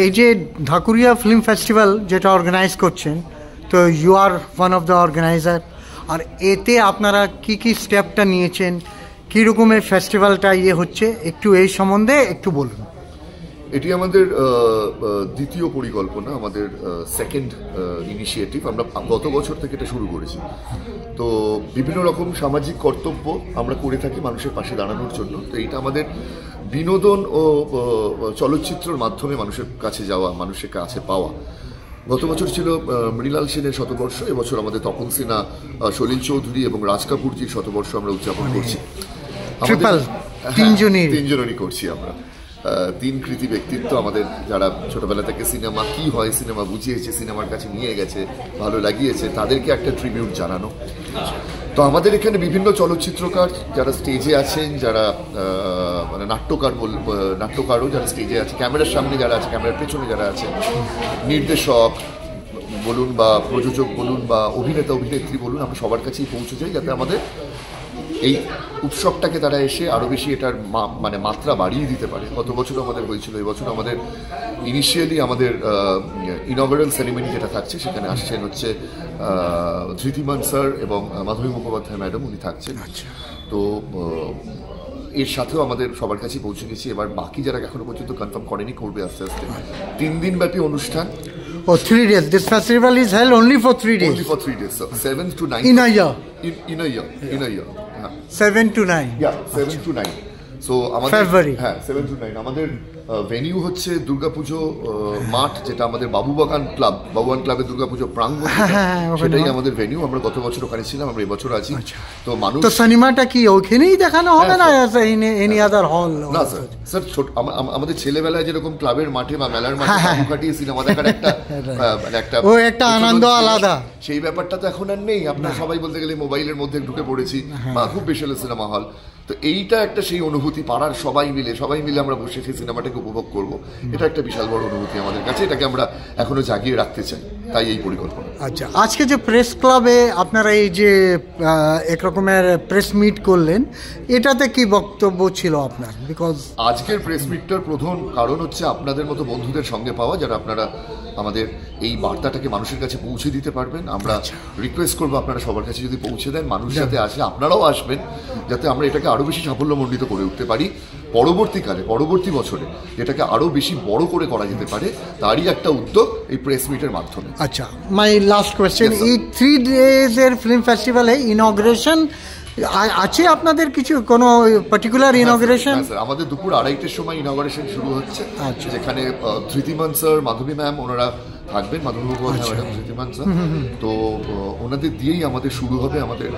এই যে Dhakuria film festival যেটা অর্গানাইজ করছেন, তো you are one of the organiser, আর এতে আপনারা কি কি স্টেপটা নিয়েছেন, কী রকমের ফেস্টিভ্যালটা হচ্ছে, একটু এই সম্বন্ধে একটু বলুন। এটি আমাদের দ্বিতীয় পরিকল্পনা, আমাদের সেকেন্ড ইনিশিয়েটিভ। আমরা গত বছর থেকে এটা শুরু করেছি। তো বিভিন্ন রকম সামাজিক কর্তব্য আমরা করে থাকি মানুষের পাশে দাঁড়ানোর জন্য। তো এইটা আমাদের বিনোদন ও চলচ্চিত্রের মাধ্যমে মানুষের কাছে যাওয়া, মানুষের কাছে পাওয়া। গত বছর ছিল মৃণাল সেনের শতবর্ষ, এবছর আমাদের তপন সিনহা, সলিল চৌধুরী এবং রাজ কাপুরজির শতবর্ষ আমরা উদযাপন করছি। তিনজনেরই করছি আমরা। তিন কৃতি ব্যক্তিত্ব আমাদের, যারা ছোটবেলা থেকে সিনেমা কি হয়, সিনেমা বুঝিয়েছে, সিনেমার কাছে নিয়ে গেছে, ভালো লাগিয়েছে, তাদেরকে একটা ট্রিবিউট জানানো। তো আমাদের এখানে বিভিন্ন চলচ্চিত্রকার যারা স্টেজে আছেন, যারা মানে নাট্যকারও যারা স্টেজে আছে, ক্যামেরার সামনে যারা আছে, ক্যামেরার পেছনে যারা আছে, নির্দেশক বলুন বা প্রযোজক বলুন বা অভিনেতা অভিনেত্রী বলুন, আমরা সবার কাছেই পৌঁছে যাই, যাতে আমাদের এই উৎসবটাকে তারা এসে আরও বেশি এটার মানে মাত্রা বাড়িয়ে দিতে পারে। গত বছরও আমাদের হয়েছিল, এবছর আমাদের ইনিশিয়ালি আমাদের ইনঅগারাল সেরিমনি যেটা থাকছে, সেখানে আসছেন হচ্ছে ধৃতিমান স্যার এবং মাধবী মুখোপাধ্যায় ম্যাডাম, উনি থাকছেন। তো এর সাথেও আমাদের সবার কাছেই পৌঁছে গেছি। এবার বাকি যারা এখনো পর্যন্ত কনফার্ম করেনি, করবে আস্তে আস্তে। 3 দিন ব্যাপী অনুষ্ঠান। Oh, 3 days. This festival is held only for 3 days. Only for 3 days, sir. 7th to 9th. In a year. In a year. 7 to 9. Yeah, 7 to 9. So আমাদের February. হ্যাঁ 7 to 9 আমাদের ভেনিউ হচ্ছে দুর্গাপুজো মাঠ, যেটা আমাদের বাবুবাগান ক্লাবের দুর্গাপুজো প্রাঙ্গণ, সেটাই আমাদের ভেনিউ। আমরা গত বছর ওখানে ছিলাম, আমরা এবছর আছি। তো মানুষ, তো সিনেমাটা কি ওখানেই দেখানো হবে না এনি আদার হল? না স্যার, আমাদের ছেলেবেলায় যেরকম ক্লাবের মাঠে বা মেলার মাঠে কাটিয়ে সিনেমা দেখার একটা আনন্দ আলাদা, সেই ব্যাপারটা তো এখন আর নেই। আপনারা সবাই বলতে গেলে মোবাইলের মধ্যে ঢুকে পড়েছি, বা খুব বেশি হলে সিনেমা হল। তো এইটা একটা সেই অনুভূতি, পাড়ার সবাই মিলে আমরা বসে সেই সিনেমাটাকে উপভোগ করব, এটা একটা বিশাল বড় অনুভূতি আমাদের কাছে। এটাকে আমরা এখনো জাগিয়ে রাখতে চাই, তাই এই পরিকল্পনা। আচ্ছা, আজকে যে প্রেস ক্লাবে আপনারা এই যে একরকমের প্রেস মিট করলেন, এটাতে কি বক্তব্য ছিল আপনার? বিকজ আজকের প্রেস মিটটার প্রধান কারণ হচ্ছে আপনাদের মতো বন্ধুদের সঙ্গে পাওয়া, যারা আপনারা আমাদের এই বার্তাটাকে মানুষের কাছে পৌঁছে দিতে পারবেন। আমরা রিকোয়েস্ট করবো আপনারা সবার কাছে যদি পৌঁছে দেন, মানুষ যাতে আসে, আপনারাও আসবেন, যাতে আমরা এটাকে আরও বেশি সাফল্যমণ্ডিত করে উঠতে পারি পরবর্তী বছরে, এটাকে আরও বেশি বড় করে করা যেতে পারে, তারই একটা উদ্যোগ এই প্রেস মিটের মাধ্যমে। আচ্ছা, মাই লাস্ট কোয়েশ্চেন, এই 3 ডেজের ফিল্ম ফেস্টিভ্যালে ইনগ্রেশন আছে আপনাদের কিছু, কোনো পার্টিকুলার ইনগ্রেশন? স্যার, আমাদের দুপুর 2:30টার সময় ইনগ্রেশন শুরু হচ্ছে, যেখানে ধৃতিমান স্যার, মাধবী ম্যাম ওনারা থাকবেন, মাধবী মুখোপাধ্যায় ম্যাডাম, ধৃতিমান স্যার। তো ওনাদের দিয়েই আমাদের শুরু হবে আমাদের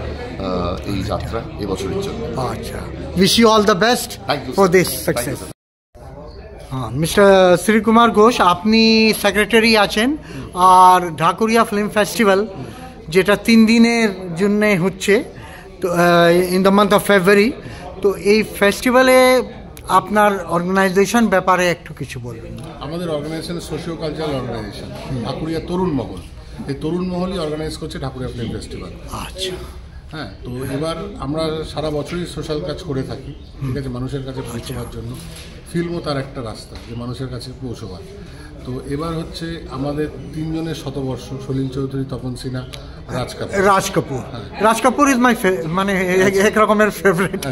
এই যাত্রা এবছরের জন্য। আচ্ছা, wish you all the best for this success. Mister Shri Kumar Ghosh, আপনি সেক্রেটারি আছেন, আর ঢাকুরিয়া ফিল্ম ফেস্টিভ্যাল যেটা 3 দিনের জন্য হচ্ছে, তো in the month of February, তো এই ফেস্টিভ্যালে আপনার অর্গানাইজেশন ব্যাপারে একটু কিছু বলবেন। আমাদের organisation socio cultural organisation Dhakuria Tarun Mahal, এই তরুণ মহলই অর্গানাইজ করছে ঢাকুরিয়া ফিল্ম ফেস্টিভ্যাল। আচ্ছা, হ্যাঁ, তো এবার আমরা সারা বছরই সোশ্যাল কাজ করে থাকি, ঠিক আছে, মানুষের কাছে পৌঁছবার জন্য। ফিল্মও তার একটা রাস্তা, যে মানুষের কাছে পৌঁছবার। তো এবার হচ্ছে আমাদের 3 জনের শতবর্ষ, সলিল চৌধুরী, তপন সিনহা, রাজ কাপুর ইজ মাই মানে এক রকমের ফেভারিট।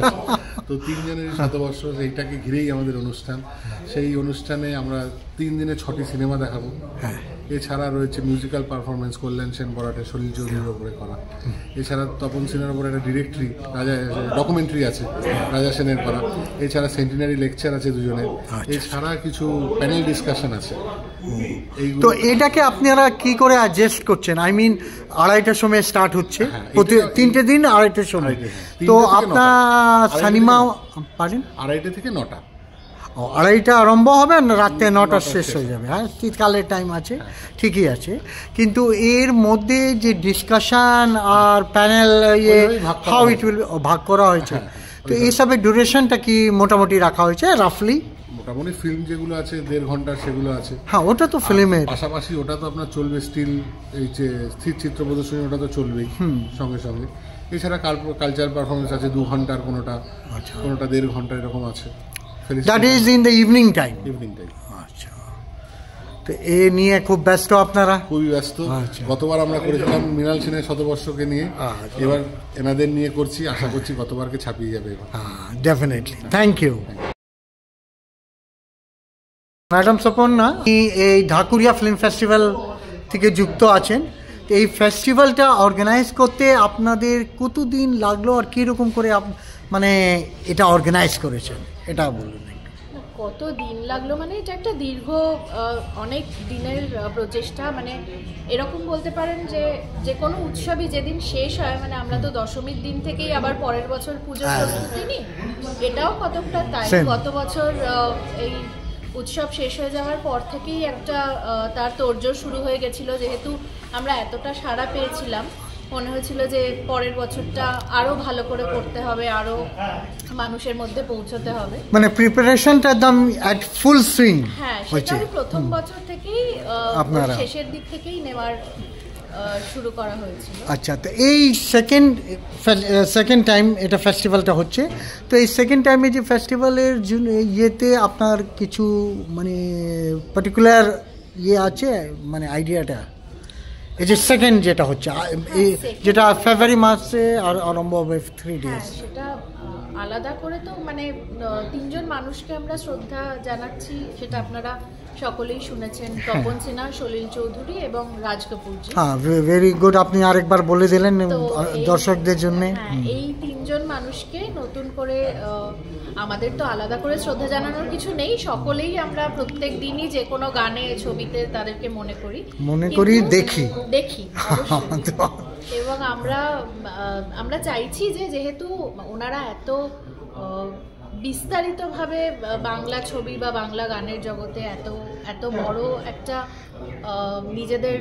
তো 3 জনের শতবর্ষ, এইটাকে ঘিরেই আমাদের অনুষ্ঠান। সেই অনুষ্ঠানে আমরা 3 দিনে 6টি সিনেমা দেখাবো। এছাড়া রয়েছে মিউজিক্যাল পারফরমেন্স, কল্যাণ সেন বরাটে, সলিল চৌধুরীর ওপরে করা। এছাড়া তপন সিনহার ওপরে একটা ডিরেক্টরি ডকুমেন্টারি আছে রাজা সেনের করা। এছাড়া সেন্টিনারি লেকচার আছে 2 জনের। এছাড়া কিছু প্যানেল ডিসকাশন আছে। তো এটাকে আপনারা কি করে অ্যাডজাস্ট করছেন? আই মিন 2:30টার সময় স্টার্ট হচ্ছে, 3টে দিন 2:30টার সময়। তো আপনার সিনেমা পারেন 2:30 থেকে 9টা। 2:30টা আরম্ভ হবে, রাত্রে 9টা শেষ হয়ে যাবে। হ্যাঁ, শীতকালের টাইম আছে, ঠিকই আছে। কিন্তু এর মধ্যে যে ডিসকাশন আর প্যানেল, হাউ ইট উইল ভাগ করা হয়েছে, তো এইসবের ডিউরেশনটা কি মোটামুটি রাখা হয়েছে রাফলি? মোটামুটি ফিল্ম যেগুলো আছে 1.5 ঘন্টা, সেগুলো আছে। হ্যাঁ, ওটা তো ফিল্মের পাশাপাশি ওটা তো আপনার চলবে, স্টিল এই যে স্থির চিত্র প্রদর্শনী, ওটা তো চলবেই সঙ্গে সঙ্গে। এছাড়া কালচারাল পারফরমেন্স আছে 2 ঘন্টার, কোনোটা 1.5 ঘন্টা এরকম আছে। That is in the evening time. Evening time. আচ্ছা, তো এ নিয়ে খুব ব্যস্ত আপনারা? খুবই ব্যস্ত। গতবার আমরা করেছিলাম মৃণাল সেনের শতবর্ষকে নিয়ে, এবার এনাদের নিয়ে করছি, আশা করছি গতবারকে ছাপিয়ে যাবে। Definitely, thank you. Madam Suparna, এই ঢাকুরিয়া ফিল্ম ফেস্টিভ্যাল থেকে যুক্ত আছেন। এই ফেস্টিভ্যালটা অর্গানাইজ করতে আপনাদের কতদিন লাগলো আর কীরকম করে মানে এটা অর্গানাইজ করেছেন, এটা বলুন। কত দিন লাগলো মানে এটা একটা দীর্ঘ অনেক দিনের প্রচেষ্টা। মানে এরকম বলতে পারেন যে যে কোনো উৎসবই যেদিন শেষ হয়, মানে আমরা তো দশমীর দিন থেকেই আবার পরের বছর পুজোর প্রস্তুতি নিই, এটাও কতকটা তাই। গত বছর এই উৎসব শেষ হয়ে যাওয়ার পর থেকেই একটা তার তোড়জোড় শুরু হয়ে গেছিলো, যেহেতু আমরা এতটা সাড়া পেয়েছিলাম, মনে হয়েছিল যে পরের বছরটা আরো ভালো করে করতে হবে, আরো মানুষের মধ্যে পৌঁছতে হবে। মানে প্রিপারেশনটা একদম এট ফুল সুইং। হ্যাঁ, সেটা প্রথম বছর থেকেই আপনারা শেষের দিক থেকেই নেওয়ার শুরু করা হয়েছিল। আচ্ছা, তো এই সেকেন্ড টাইম এটা ফেস্টিভ্যালটা হচ্ছে, তো এই সেকেন্ড টাইমে যে ফেস্টিভ্যালের ইয়েতে আপনার কিছু মানে পার্টিকুলার ইয়ে আছে, মানে আইডিয়াটা এই যে সেকেন্ড যেটা হচ্ছে যেটা ফেব্রুয়ারি মাসে আরম্ভ হবে 3 days, সেটা আলাদা করে তো মানে 3 জন মানুষকে আমরা শ্রদ্ধা জানাচ্ছি, সেটা আপনারা সকলেই শুনেছেন, তপন সিনহা, সলিল চৌধুরী এবং রাজ কাপুরজি। হ্যাঁ, ভেরি গুড, আপনি আরেকবার বলে দিলেন দর্শকদের জন্য। এই 3 জন মানুষকে নতুন করে আমাদের তো আলাদা করে শ্রদ্ধা জানানোর কিছু নেই, সকলেই আমরা প্রত্যেক দিনই যে কোনো গানে ছবিতে তাদেরকে মনে করি দেখি এবং আমরা চাইছি যে যেহেতু ওনারা এত বিস্তারিতভাবে বাংলা ছবি বা বাংলা গানের জগতে এত বড় একটা নিজেদের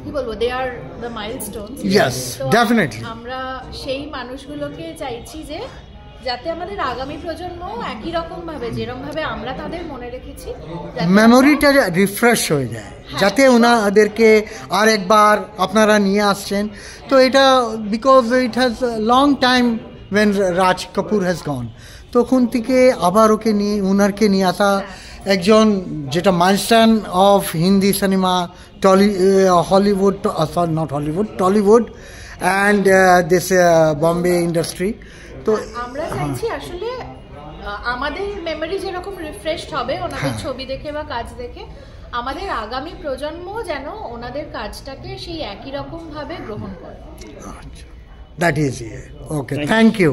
কি বলবো, they are the milestones. Yes, definitely. আমরা সেই মানুষগুলোকে চাইছি যে যাতে আমাদের আগামী প্রজন্ম একই রকম ভাবে যেরকম ভাবে আমরা তাদের মনে রেখেছি, মেমোরিটা রিফ্রেশ হয়ে যায়, যাতে ওনাদেরকে আর একবার আপনারা নিয়ে আসছেন। তো এটা because it has long time when Raj Kapoor has gone, তখন থেকে আবার ওনারকে নিয়ে আসা একজন যেটা milestone of Hindi cinema, Hollywood, not Hollywood, Tollywood and this Bombay industry. তো আমরা চাইছি আসলে আমাদের মেমোরি যেরকম রিফ্রেশড হবে ওনাদের ছবি দেখে বা কাজ দেখে, আমাদের আগামী প্রজন্ম যেন ওনাদের কাজটাকে সেই একই রকম ভাবে গ্রহণ করে। That is okay, thank you.